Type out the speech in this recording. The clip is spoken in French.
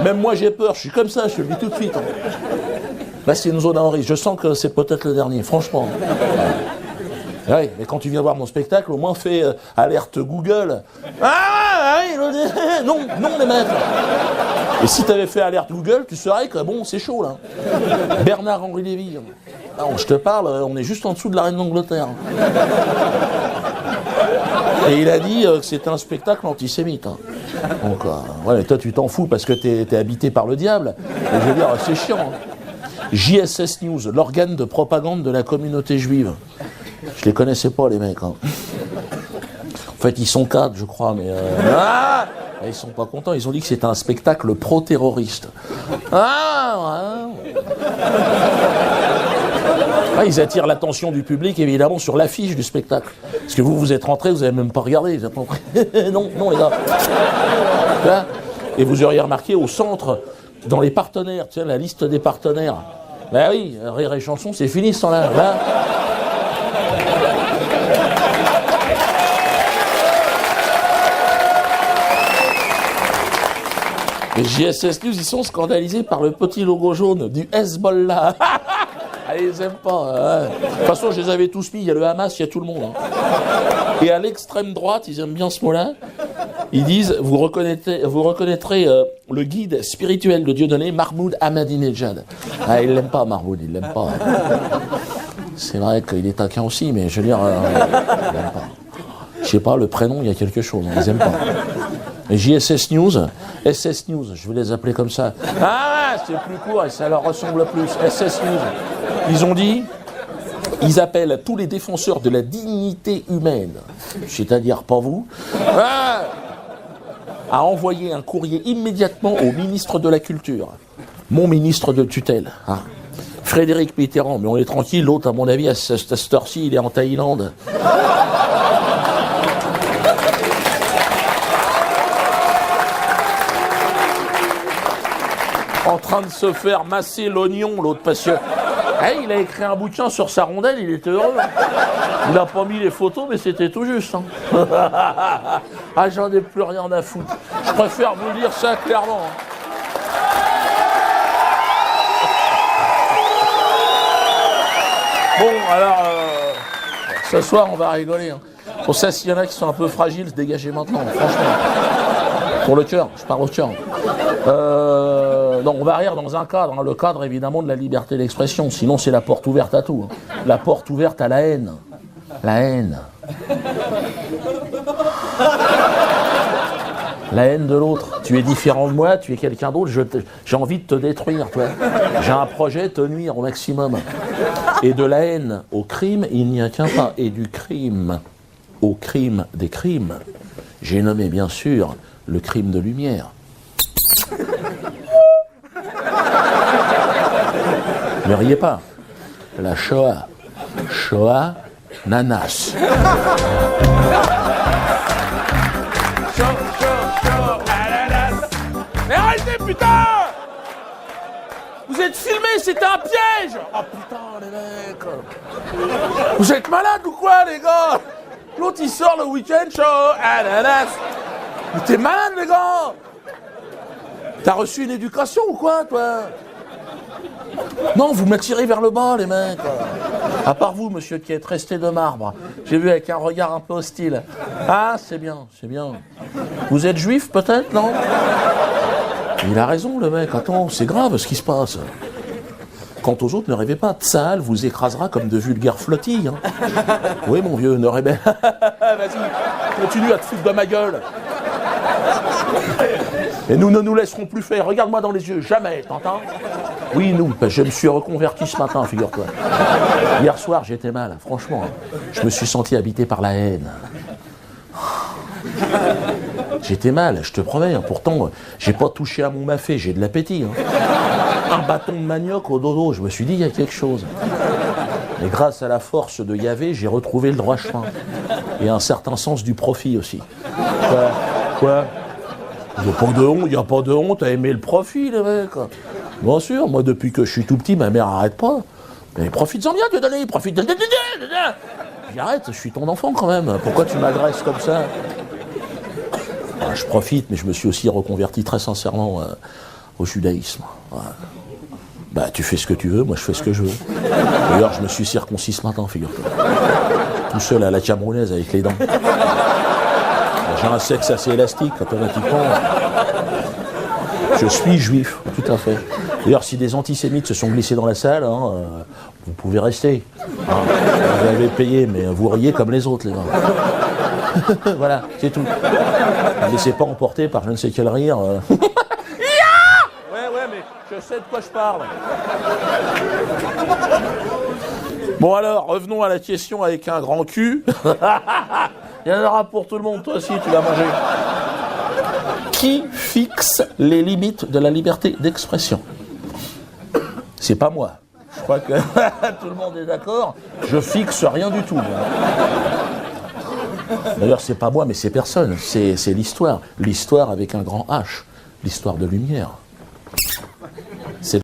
Même moi j'ai peur, je suis comme ça, je te le dis tout de suite. Hein. Là c'est une zone à risque, je sens que c'est peut-être le dernier, franchement. Ouais, mais quand tu viens voir mon spectacle, au moins fais alerte Google. Ah oui, non, les mecs. Et si tu avais fait alerte Google, tu saurais que bon, c'est chaud là. Bernard-Henri Lévy. Non, je te parle, on est juste en dessous de la reine d'Angleterre. Et il a dit que c'était un spectacle antisémite. Hein. Donc, ouais, toi tu t'en fous parce que t'es habité par le diable. Et je veux dire, c'est chiant. Hein. JSS News, l'organe de propagande de la communauté juive. Je les connaissais pas les mecs. Hein. En fait, ils sont 4, je crois, mais ils sont pas contents. Ils ont dit que c'était un spectacle pro-terroriste. Ils attirent l'attention du public, évidemment, sur l'affiche du spectacle. Parce que vous êtes rentrés, vous n'avez même pas regardé. Vous êtes rentrés. non, les gars. Là, et vous auriez remarqué au centre, dans les partenaires, tu sais, la liste des partenaires. Ben oui, Rire et Chanson, c'est fini ce temps-là. Là. Les JSS News, ils sont scandalisés par le petit logo jaune du Hezbollah. Ils les aiment pas. De toute façon, je les avais tous mis. Il y a le Hamas, il y a tout le monde. Hein. Et à l'extrême droite, ils aiment bien ce mot-là. Ils disent, vous reconnaîtrez le guide spirituel de Dieudonné, Mahmoud Ahmadinejad. Ils l'aiment pas, Mahmoud, ils l'aiment pas. C'est vrai qu'il est taquin aussi, mais je veux dire, ils l'aiment pas. Je sais pas, le prénom, il y a quelque chose. Ils les aiment pas. Et JSS News, SS News, je vais les appeler comme ça. C'est plus court et ça leur ressemble plus. SS News. Ils ont dit, ils appellent tous les défenseurs de la dignité humaine, c'est-à-dire pas vous, à envoyer un courrier immédiatement au ministre de la Culture, mon ministre de tutelle. Hein. Frédéric Mitterrand, mais on est tranquille, l'autre, à mon avis, à cette heure-ci, il est en Thaïlande. En train de se faire masser l'oignon, l'autre, parce que il a écrit un bouquin sur sa rondelle, il était heureux. Il n'a pas mis les photos, mais c'était tout juste. Hein. J'en ai plus rien à foutre. Je préfère vous dire ça clairement. Bon, alors, ce soir, on va rigoler. Hein. Pour ça, s'il y en a qui sont un peu fragiles, dégagez maintenant, franchement. Pour le cœur, je parle au cœur. Non, on va rire dans un cadre, hein, le cadre évidemment de la liberté d'expression, sinon c'est la porte ouverte à tout. Hein. La porte ouverte à la haine. La haine. La haine de l'autre. Tu es différent de moi, tu es quelqu'un d'autre, j'ai envie de te détruire, toi. J'ai un projet, te nuire au maximum. Et de la haine au crime, il n'y a qu'un pas. Et du crime au crime des crimes, j'ai nommé bien sûr le crime de lumière. Ne riez pas. La Shoah. Shoah, nanas. Mais arrêtez, putain! Vous êtes filmés, c'était un piège! Oh putain, les mecs! Vous êtes malades ou quoi, les gars? L'autre, il sort le week-end, show, ananas! Mais t'es malade, les gars! T'as reçu une éducation ou quoi, toi? Non, vous m'attirez vers le bas, les mecs. À part vous, monsieur, qui êtes resté de marbre. J'ai vu avec un regard un peu hostile. C'est bien, c'est bien. Vous êtes juif, peut-être, non? Il a raison, le mec. Attends, c'est grave ce qui se passe. Quant aux autres, ne rêvez pas. Tsahal vous écrasera comme de vulgaires flottilles. Hein. Oui, mon vieux, ne rêvez pas. Vas-y, continue à te foutre de ma gueule. Et nous ne nous laisserons plus faire. Regarde-moi dans les yeux, jamais, t'entends? Oui, nous, je me suis reconverti ce matin, figure-toi. Hier soir, j'étais mal, franchement. Je me suis senti habité par la haine. J'étais mal, je te promets. Hein. Pourtant, j'ai pas touché à mon mafé, j'ai de l'appétit. Hein. Un bâton de manioc au dodo, je me suis dit, il y a quelque chose. Mais grâce à la force de Yahvé, j'ai retrouvé le droit chemin. Et un certain sens du profit aussi. Quoi? Il n'y a pas de honte à aimer le profit, les mecs. Bien sûr, moi, depuis que je suis tout petit, ma mère n'arrête pas. Mais profites-en bien, te donner, profite. J'arrête, je suis ton enfant quand même. Pourquoi tu m'agresses comme ça? Je profite, mais je me suis aussi reconverti très sincèrement au judaïsme. Ouais. Bah, tu fais ce que tu veux, moi je fais ce que je veux. D'ailleurs, je me suis circoncis ce matin, figure-toi. Tout seul à la camerounaise avec les dents. J'ai un sexe assez élastique, automatiquement. Je suis juif, tout à fait. D'ailleurs, si des antisémites se sont glissés dans la salle, hein, vous pouvez rester. Hein, vous avez payé, mais vous riez comme les autres, les gars. Voilà, c'est tout. Ne laissez pas emporter par je ne sais quel rire. Ouais, mais je sais de quoi je parle. Bon alors, revenons à la question avec un grand cul. Il y en aura pour tout le monde, toi aussi, tu vas manger. Qui fixe les limites de la liberté d'expression? C'est pas moi. Je crois que tout le monde est d'accord. Je fixe rien du tout. D'ailleurs, c'est pas moi, mais c'est personne. C'est l'histoire. L'histoire avec un grand H. L'histoire de lumière. C'est